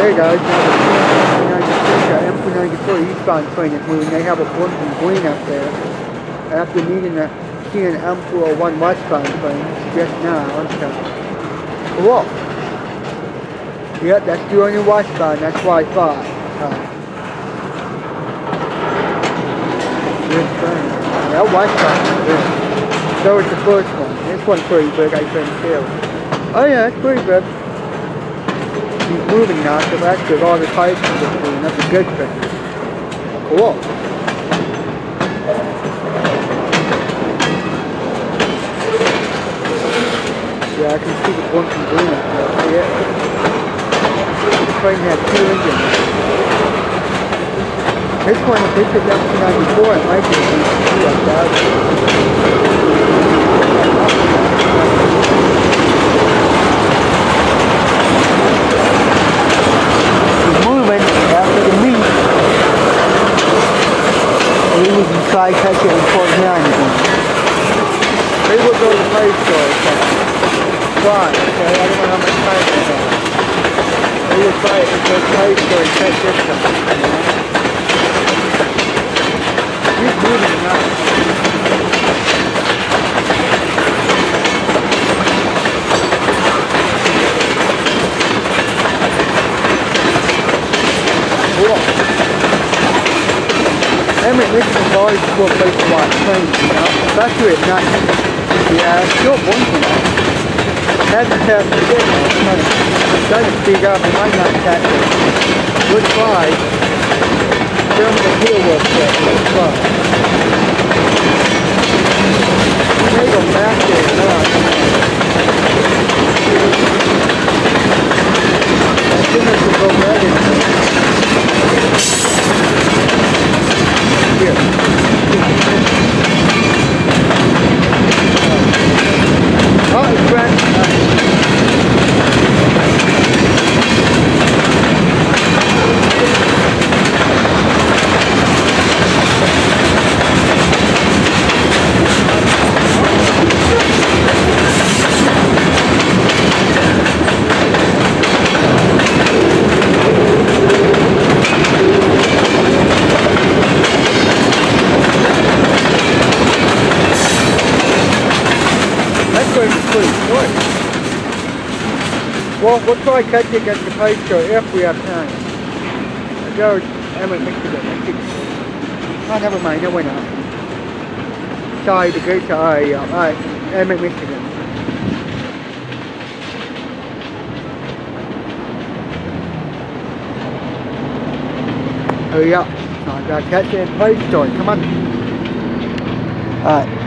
Hey guys, now the M396 eastbound train is moving. They have a blinking green up there. After meeting the M401 westbound train just now. So, cool. Yep, that's the only westbound. That's what I thought. Good train. That westbound is good. So is the first one. This one's pretty big, I think, too. Oh yeah, it's pretty big. He's moving now, so that's good. All the pipes are moving. That's a good thing. Cool. Yeah, I can see the blinking green up there. See it? The train has 2 engines. This one, if this is M394, it might be a DC, I doubt it. Try catch it in Fort Manning. They will go to the play store. Try, okay? I don't know how much time they have. They will try it and go to the play store and catch this stuff. He's moving now. Cool. Emmett, this is always a cool place to watch trains, you know, especially at night. Yeah, it's still blinking. Hasn't passed the signal. It's trying to speak up. It might not catch it. Good try. Film the heel real quick. Good try. You may go back there now. I think I should go back in. Here. Oh, it's Brent. Well, we'll try catching against the play store if we have time. There's Emmett, Michigan. Oh, never mind, no, we're not. Sorry, the gates are already up. Alright, Emmett, Michigan. Hurry up. I gotta catch it in play store. Come on. Alright.